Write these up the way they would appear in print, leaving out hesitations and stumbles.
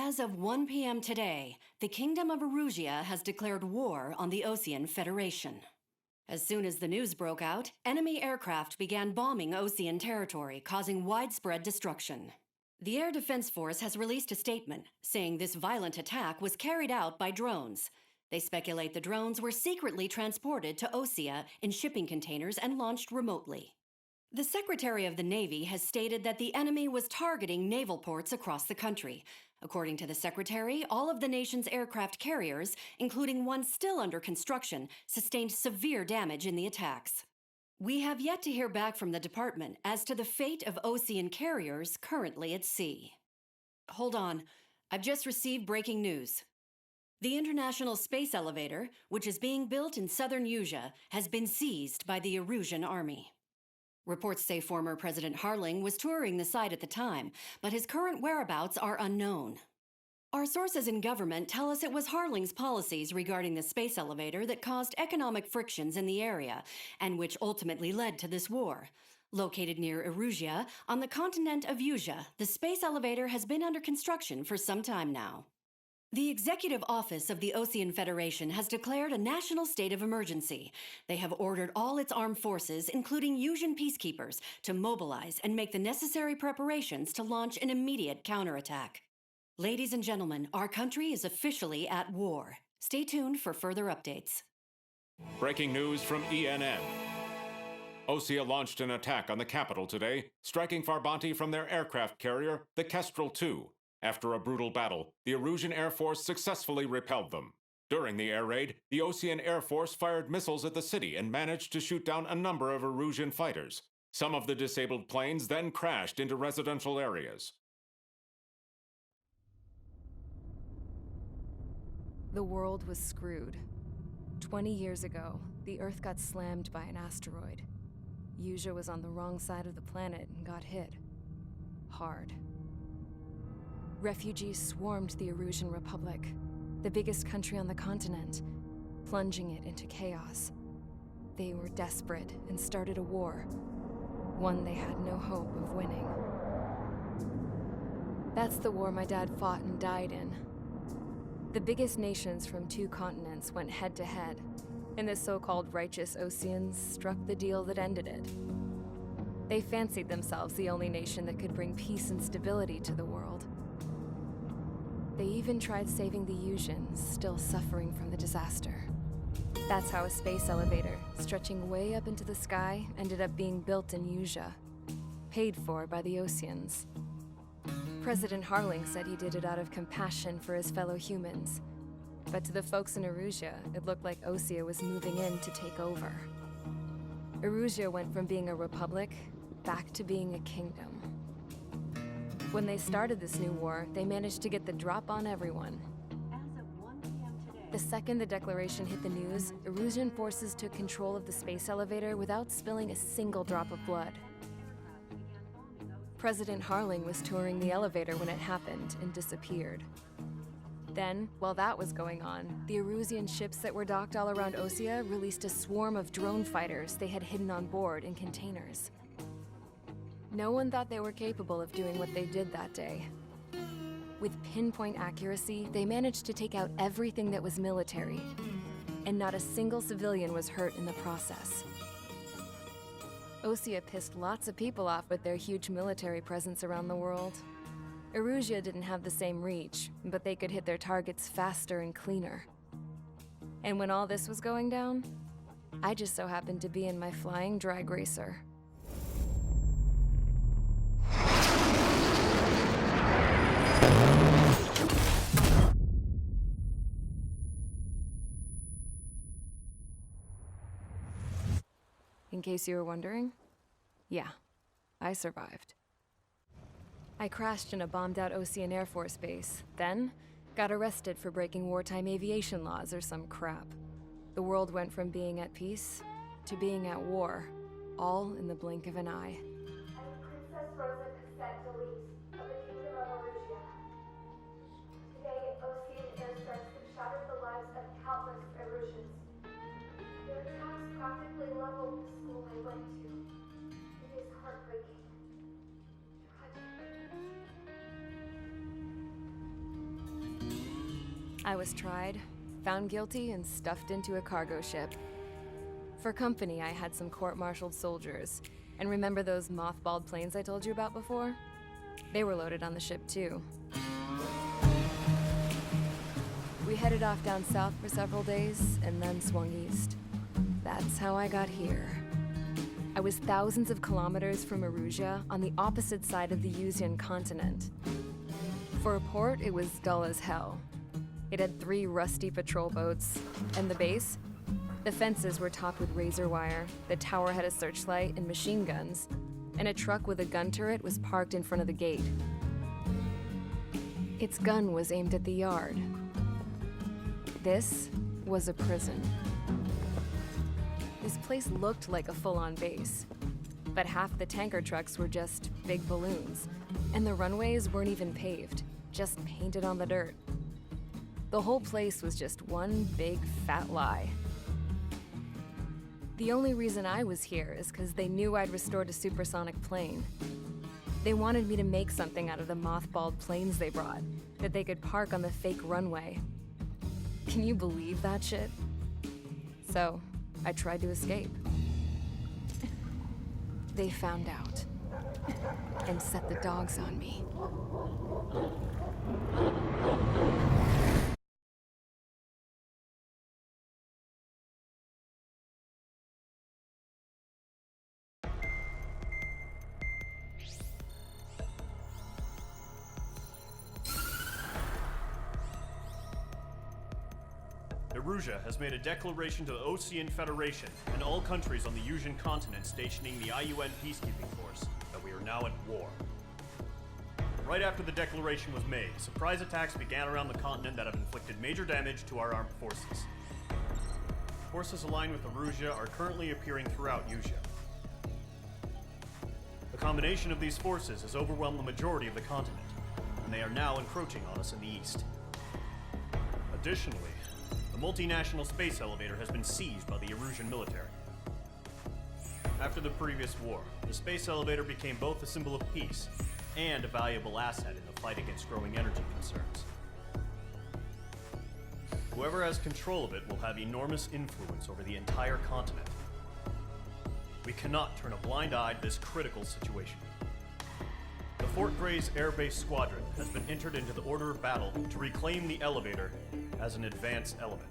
As of 1 p.m. today, the Kingdom of Erusia has declared war on the Osean Federation. As soon as the news broke out, enemy aircraft began bombing Osean territory, causing widespread destruction. The Air Defense Force has released a statement saying this violent attack was carried out by drones. They speculate the drones were secretly transported to Osea in shipping containers and launched remotely. The Secretary of the Navy has stated that the enemy was targeting naval ports across the country. According to the Secretary, all of the nation's aircraft carriers, including one still under construction, sustained severe damage in the attacks. We have yet to hear back from the department as to the fate of Osean carriers currently at sea. Hold on, I've just received breaking news. The International Space Elevator, which is being built in southern Usea, has been seized by the Erusian army. Reports say former President Harling was touring the site at the time, but his current whereabouts are unknown. Our sources in government tell us it was Harling's policies regarding the space elevator that caused economic frictions in the area, and which ultimately led to this war. Located near Erusia, on the continent of Usea, the space elevator has been under construction for some time now. The Executive Office of the Osean Federation has declared a national state of emergency. They have ordered all its armed forces, including Usian peacekeepers, to mobilize and make the necessary preparations to launch an immediate counterattack. Ladies and gentlemen, our country is officially at war. Stay tuned for further updates. Breaking news from ENN. Osea launched an attack on the capital today, striking Farbanti from their aircraft carrier, the Kestrel II. After a brutal battle, the Erusian Air Force successfully repelled them. During the air raid, the Osean Air Force fired missiles at the city and managed to shoot down a number of Erusian fighters. Some of the disabled planes then crashed into residential areas. The world was screwed. 20 years ago, the Earth got slammed by an asteroid. Usea was on the wrong side of the planet and got hit. Hard. Refugees swarmed the Erusian Republic, the biggest country on the continent, plunging it into chaos. They were desperate and started a war, one they had no hope of winning. That's the war my dad fought and died in. The biggest nations from 2 continents went head-to-head, and the so-called righteous Oseans struck the deal that ended it. They fancied themselves the only nation that could bring peace and stability to the world. They even tried saving the Usians, still suffering from the disaster. That's how a space elevator, stretching way up into the sky, ended up being built in Usea, paid for by the Oseans. President Harling said he did it out of compassion for his fellow humans. But to the folks in Erusia, it looked like Osea was moving in to take over. Erusia went from being a republic back to being a kingdom. When they started this new war, they managed to get the drop on everyone. As of 1 p.m. today, The second the declaration hit the news, Erusian forces took control of the space elevator without spilling a single drop of blood. President Harling was touring the elevator when it happened and disappeared. Then, while that was going on, the Erusian ships that were docked all around Osea released a swarm of drone fighters they had hidden on board in containers. No one thought they were capable of doing what they did that day. With pinpoint accuracy, they managed to take out everything that was military, and not a single civilian was hurt in the process. Osea pissed lots of people off with their huge military presence around the world. Erusia didn't have the same reach, but they could hit their targets faster and cleaner. And when all this was going down, I just so happened to be in my flying drag racer. In case you were wondering, yeah, I survived. I crashed in a bombed-out Osean Air Force base, then got arrested for breaking wartime aviation laws or some crap. The world went from being at peace to being at war, all in the blink of an eye. I'm Princess Rosa Cassette Delise of the Kingdom of Erusia. Today, Osean airstrikes have shattered the lives of countless Erusians. Their attacks practically leveled the school I went to. It is heartbreaking. Tragic. I was tried, found guilty, and stuffed into a cargo ship. For company, I had some court-martialed soldiers. And remember those mothballed planes I told you about before? They were loaded on the ship too. We headed off down south for several days, and then swung east. That's how I got here. I was thousands of kilometers from Erusia, on the opposite side of the Yuzian continent. For a port, it was dull as hell. It had 3 rusty patrol boats, and the base? The fences were topped with razor wire, the tower had a searchlight and machine guns, and a truck with a gun turret was parked in front of the gate. Its gun was aimed at the yard. This was a prison. This place looked like a full-on base, but half the tanker trucks were just big balloons, and the runways weren't even paved, just painted on the dirt. The whole place was just one big fat lie. The only reason I was here is because they knew I'd restored a supersonic plane. They wanted me to make something out of the mothballed planes they brought, that they could park on the fake runway. Can you believe that shit? So, I tried to escape. They found out, and set the dogs on me. Erusia has made a declaration to the Osean Federation and all countries on the Yusian continent stationing the IUN peacekeeping force that we are now at war. Right after the declaration was made, surprise attacks began around the continent that have inflicted major damage to our armed forces. Forces aligned with Erusia are currently appearing throughout Yusia. The combination of these forces has overwhelmed the majority of the continent, and they are now encroaching on us in the east. Additionally, the multinational space elevator has been seized by the Erusian military. After the previous war, the space elevator became both a symbol of peace and a valuable asset in the fight against growing energy concerns. Whoever has control of it will have enormous influence over the entire continent. We cannot turn a blind eye to this critical situation. The Fort Grays Air Base Squadron has been entered into the order of battle to reclaim the elevator as an advance element.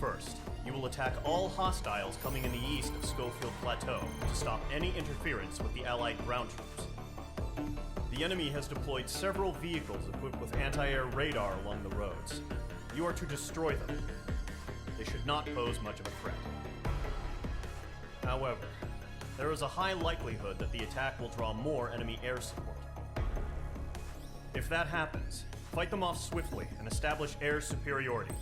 First, you will attack all hostiles coming in the east of Schofield Plateau to stop any interference with the Allied ground troops. The enemy has deployed several vehicles equipped with anti-air radar along the roads. You are to destroy them. They should not pose much of a threat. However, there is a high likelihood that the attack will draw more enemy air support. If that happens, fight them off swiftly and establish air superiority.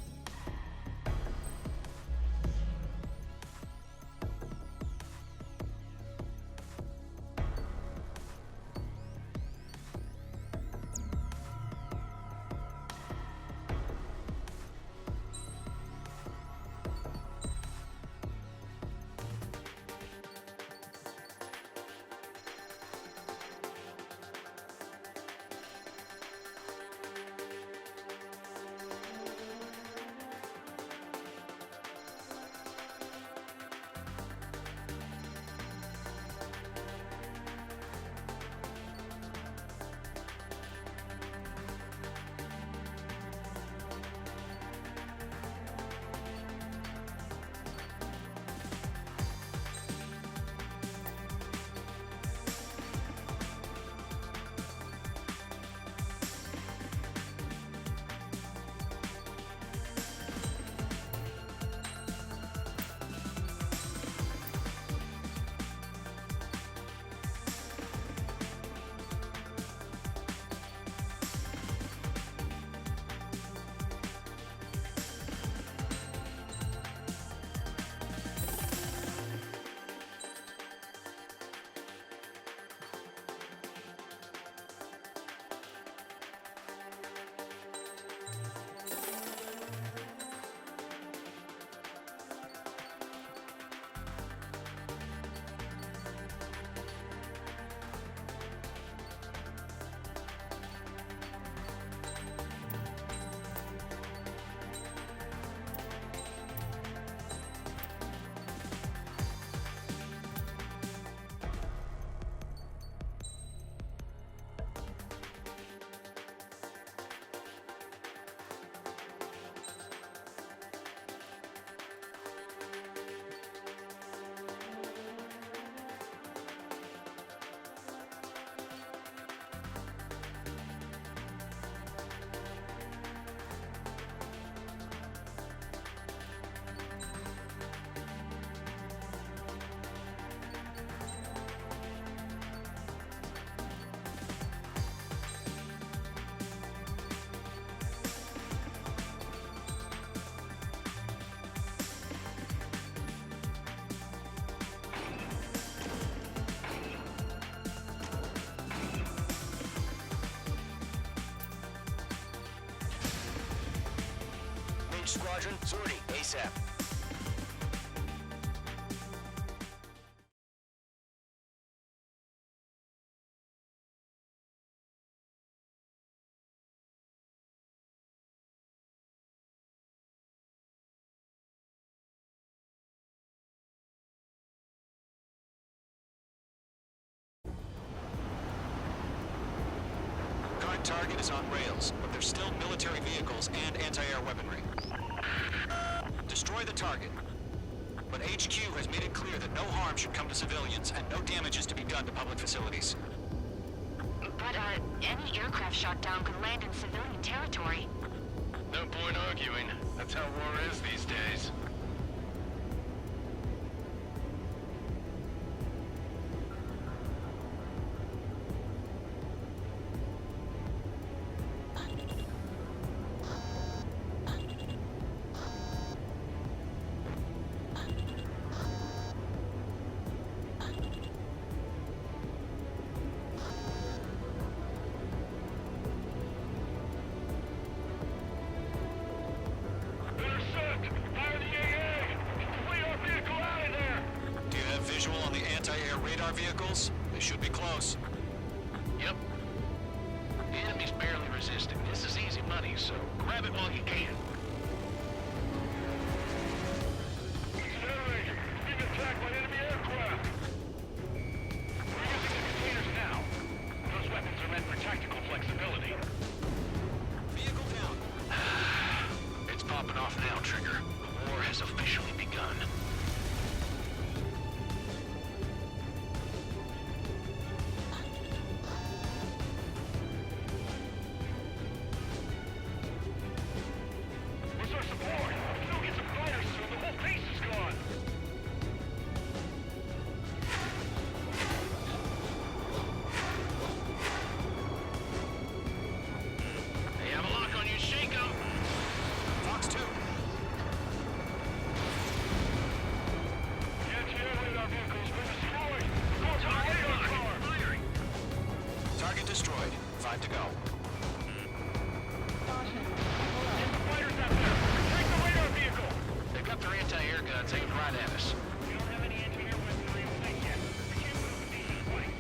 Squadron, sortie, ASAP. Current target is on rails, but there's still military vehicles and anti-air weaponry. Destroy the target. But HQ has made it clear that no harm should come to civilians and no damage is to be done to public facilities. But, any aircraft shot down could land in civilian territory. No point arguing. That's how war is these days. Do you have visual on the anti-air radar vehicles? They should be close. Yep. The enemy's barely resisting. This is easy money, so grab it while you can. Generator, being attacked by enemy aircraft. We're using the containers now. Those weapons are meant for tactical flexibility. Vehicle down. It's popping off now, Trigger. The war has officially begun. Where's our support? We don't get some fighters soon. The whole base is gone. They have a lock on you. Shake 'em. Fox 2. The anti-air radar vehicle's been destroyed. Go to our radar car. Firing. Target destroyed. 5 to go. Get the fighters out there. Take the radar vehicle. They've got their anti-air guns aimed right at us. We don't have any anti-air weaponry in place yet. We can't move with these in flight.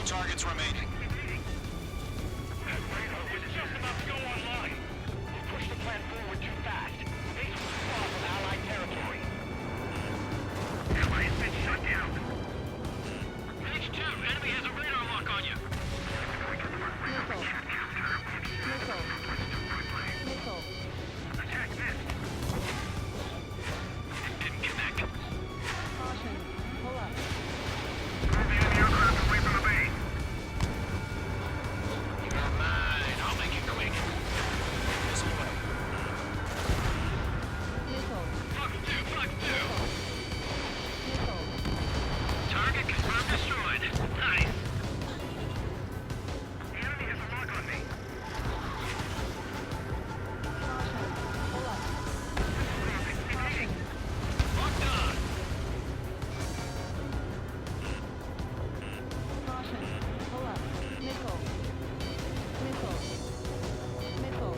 targets remaining. That radar was just about to go online. We pushed the plan forward too fast. Base was far from Allied territory. Allies been shut down. H2, enemy has a radar lock on you. Missile. Attack this. Didn't connect. Caution. Pull up. Move the enemy aircraft away from the base. You're mine. I'll make it quick. This way. Missile. Fox 2, Fox 2. Missile. Target confirmed destroyed. Nice. The enemy has a lock on me. Caution. Pull up. Locked on. Caution. Pull up. Missile. Missile. Missile. Missile.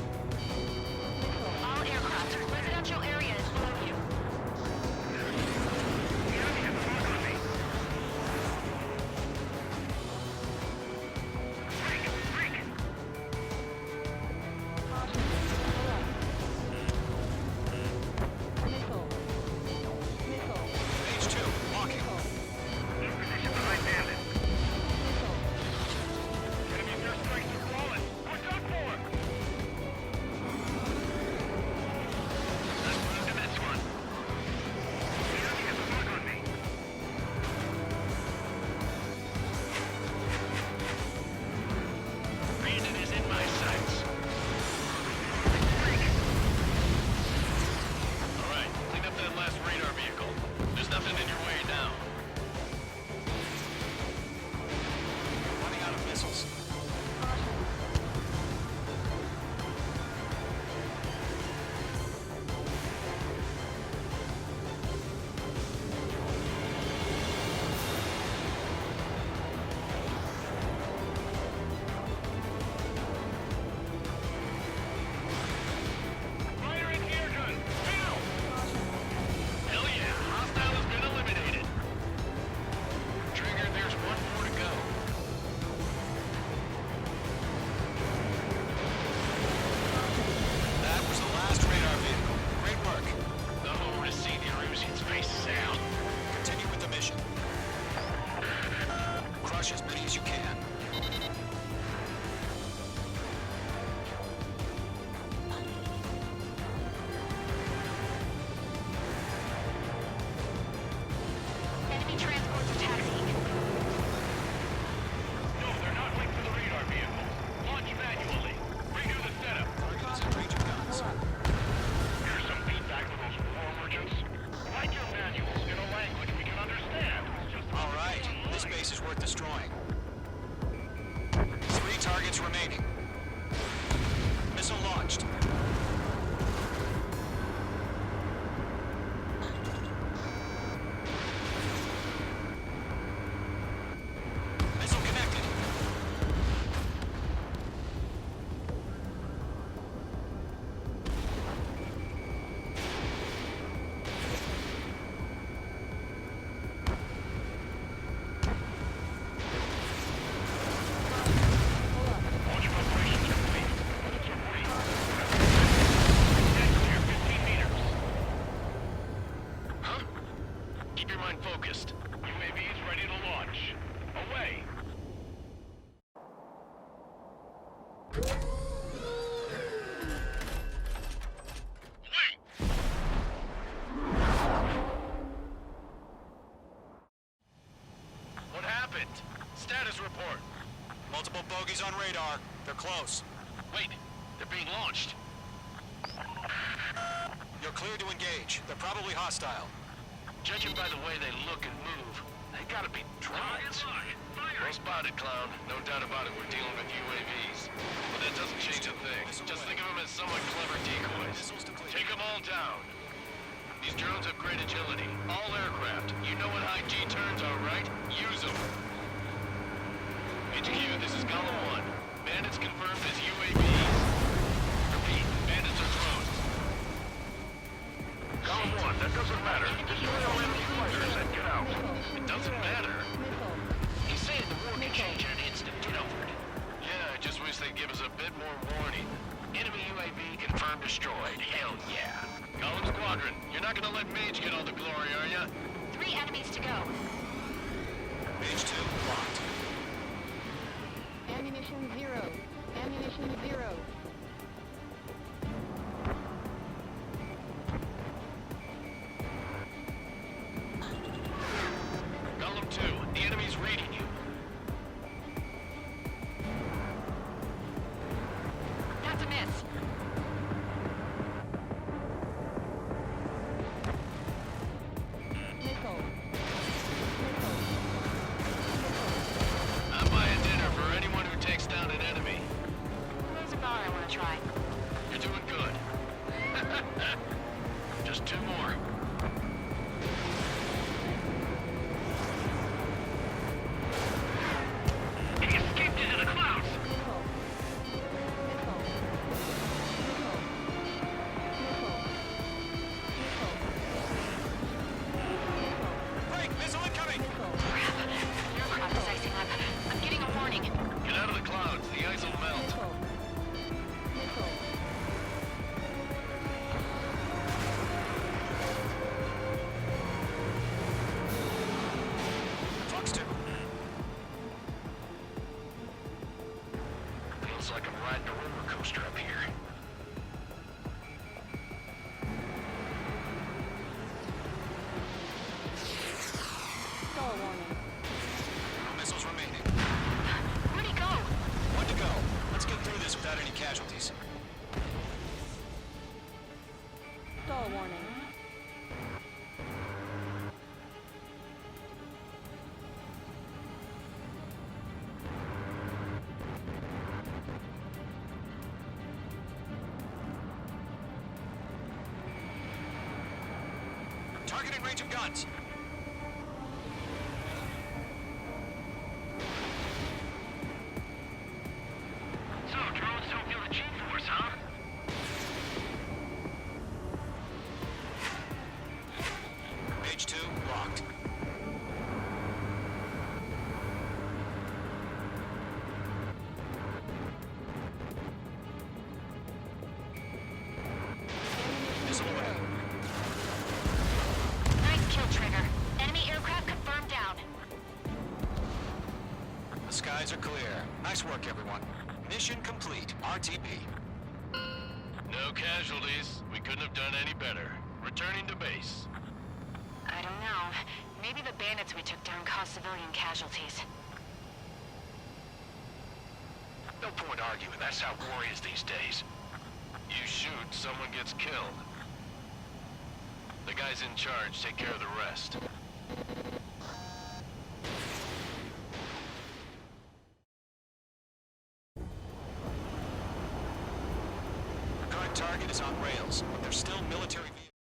All aircraft, residential area is below you. The enemy has a lock on me. Break. Caution. Pull up. Missile. Missile. H2, walking. In position behind Bandit. Missile. Enemy first strikes are falling. Watch out for him. Let's move to this one. The enemy has a lock on me. Bandit is in my sights. All right, clean up that last radar vehicle. There's nothing in your way now. Running out of missiles. Firing air gun! Now! Hell yeah! Hostile has been eliminated. Trigger, there's one more to go. That was the last radar vehicle. Great work. The horde has seen the Erusians face down. Continue with the mission. Crush as many as you can. Enemy transports taxiing. No, they're not linked to the radar vehicle. Launch manually. Redo the setup. Target is in range of guns. Here's some feedback for those war merchants. Write your manuals in a language we can understand. All right, this base is worth destroying. 3 targets remaining. Missile launched. Missile connected. Launch preparations complete. It's a breeze. Get clear 15 meters. Huh? Keep your mind focused. UAVs ready to launch. Away. Wait! What happened? Status report. Multiple bogies on radar. They're close. Wait, they're being launched. You're clear to engage. They're probably hostile. Judging by the way they look and move, they gotta be drones. Well spotted, clown. No doubt about it, we're dealing with UAVs. But that doesn't change a thing. Just think of them as somewhat clever decoys. Take them all down. These drones have great agility. All aircraft. You know what high G turns are, right? Use them. HQ, this is Golem 1. Bandits confirmed as UAVs. Repeat, bandits are drones. Golem 1, that doesn't matter. Destroy all enemy fighters and get out. It doesn't matter. Missile. He's saying the war can change at any Ammunition 0. Ammunition 0. Golem 2, the enemy's reading you. That's a miss. Missile. I'm buying dinner for anyone who takes down an enemy. There's a bar I want to try. You're doing good. Just 2 more. He escaped into the clouds! Missile. Missile. Missile. Missile. Break! Missile incoming! Crap. Aircraft is icing up. I'm getting a warning. Get out of the clouds, the ice will melt. Missile. Missile. Fox 2. Feels like I'm riding a roller coaster up here. Star warning. No missiles remaining. Where'd he go? One to go. Let's get through this without any casualties. Star warning. Targeting range of guns. So, drones don't feel the G-force, huh? Page 2, locked. Missile away. Nice kill, Trigger. Enemy aircraft confirmed down. The skies are clear. Nice work, everyone. Mission complete. RTB. No casualties. We couldn't have done any better. Returning to base. I don't know. Maybe the bandits we took down caused civilian casualties. No point arguing. That's how war is these days. You shoot, someone gets killed. The guys in charge take care of the rest. Current target is on rails, but there's still military vehicles.